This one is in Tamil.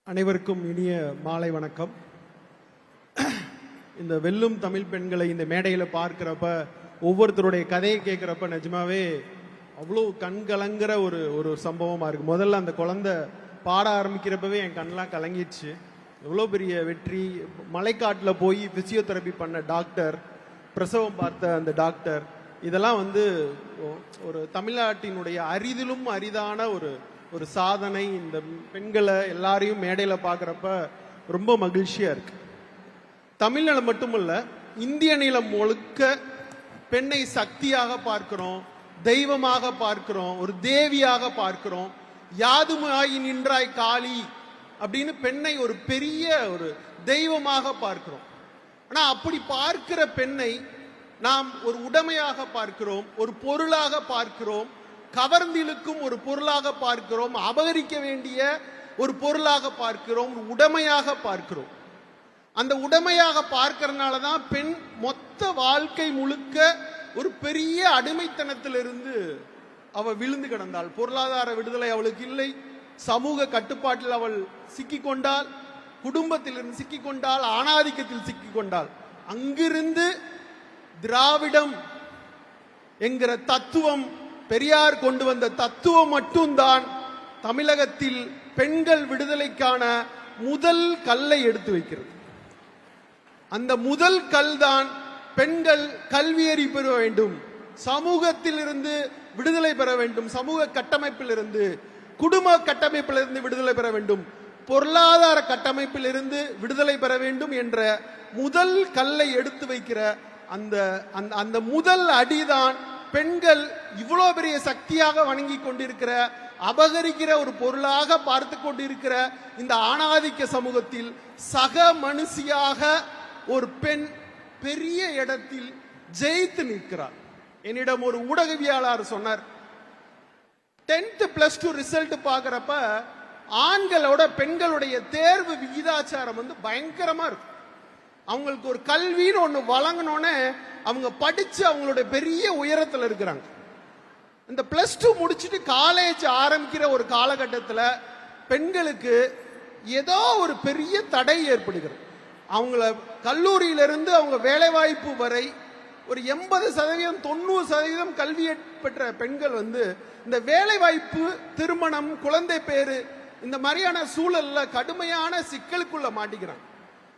அனைவருக்கும் இனிய மாலை வணக்கம். இந்த வெல்லும் தமிழ் பெண்களை இந்த மேடையில் பார்க்கிறப்ப, ஒவ்வொருத்தருடைய கதையை கேட்குறப்ப நிஜமாவே அவ்வளோ கண்கலங்கிற ஒரு சம்பவமாக இருக்குது. முதல்ல அந்த குழந்தை பாட ஆரம்பிக்கிறப்பவே என் கண்ணெலாம் கலங்கிடுச்சு. எவ்வளோ பெரிய வெற்றி! மலைக்காட்டில் போய் ஃபிசியோதெரப்பி பண்ண டாக்டர், பிரசவம் பார்த்த அந்த டாக்டர், இதெல்லாம் ஒரு தமிழ்நாட்டினுடைய அரிதிலும் அரிதான ஒரு சாதனை. இந்த பெண்களை எல்லாரையும் மேடையில் பார்க்குறப்ப ரொம்ப மகிழ்ச்சியா இருக்கு. தமிழ்நிலம் மட்டுமல்ல, இந்திய நிலம் முழுக்க பெண்ணை சக்தியாக பார்க்கிறோம், தெய்வமாக பார்க்கிறோம், ஒரு தேவியாக பார்க்கிறோம். யாதுமாய் நின்றாய் காளி அப்படின்னு பெண்ணை ஒரு பெரிய ஒரு தெய்வமாக பார்க்கிறோம். ஆனா அப்படி பார்க்கிற பெண்ணை நாம் ஒரு உடைமையாக பார்க்கிறோம், ஒரு பொருளாக பார்க்கிறோம், கவர்ந்திழுக்கும் ஒரு பொருளாக பார்க்கிறோம், அபகரிக்க வேண்டிய ஒரு பொருளாக பார்க்கிறோம், உடைமையாக பார்க்கிறோம். அந்த உடைமையாக பார்க்கறதுனால தான் பெண் மொத்த வாழ்க்கை முழுக்க ஒரு பெரிய அடிமைத்தனத்திலிருந்து அவள் விழுந்து கிடந்தாள். பொருளாதார விடுதலை அவளுக்கு இல்லை, சமூக கட்டுப்பாட்டில் அவள் சிக்கிக்கொண்டாள், குடும்பத்திலிருந்து சிக்கிக்கொண்டாள், ஆணாதிக்கத்தில் சிக்கிக்கொண்டாள். அங்கிருந்து திராவிடம் என்கிற தத்துவம், பெரியார் கொண்டு வந்த தத்துவம் மட்டும்தான் தமிழகத்தில் பெண்கள் விடுதலைக்கான முதல் கல்லை எடுத்து வைக்கிறது. அந்த முதல் கல் தான் பெண்கள் கல்வியறி பெற வேண்டும், சமூகத்தில் இருந்து விடுதலை பெற வேண்டும், சமூக கட்டமைப்பில் இருந்து, குடும்ப கட்டமைப்பில் இருந்து விடுதலை பெற வேண்டும், பொருளாதார கட்டமைப்பில் இருந்து விடுதலை பெற வேண்டும் என்ற முதல் கல்லை எடுத்து வைக்கிற அந்த முதல் அடிதான் பெண்கள் இவ்வளோ பெரிய சக்தியாக வணங்கி கொண்டிருக்கிற, அபகரிக்கிற ஒரு பொருளாக பார்த்து கொண்டிருக்கிற இந்த ஆணாதிக்க சமூகத்தில் சக மனுஷியாக ஒரு பெண் பெரிய இடத்தில் ஜெயித்து நிற்கிறார். என்னிடம் ஒரு ஊடகவியலாளர் சொன்னார், 10th +2 ரிசல்ட் பார்க்கிறப்ப ஆண்களோட பெண்களுடைய தேர்வு விகிதாச்சாரம் பயங்கரமா இருக்கும். அவங்களுக்கு ஒரு கல்வின்னு ஒன்று வழங்கணும்னு அவங்க படிச்சு அவங்களுடைய பெரிய உயரத்தில் இருக்கிறாங்க. இந்த +2 முடிச்சுட்டு காலேஜ் ஆரம்பிக்கிற ஒரு காலகட்டத்தில் பெண்களுக்கு ஏதோ ஒரு பெரிய தடை ஏற்படுகிறது. அவங்கள கல்லூரியிலிருந்து அவங்க வேலைவாய்ப்பு வரை ஒரு 80% 90% கல்வி பெற்ற பெண்கள் இந்த வேலைவாய்ப்பு, திருமணம், குழந்தை பேரு இந்த மாதிரியான சூழல்ல கடுமையான சிக்கலுக்குள்ள மாட்டிக்கிறாங்க.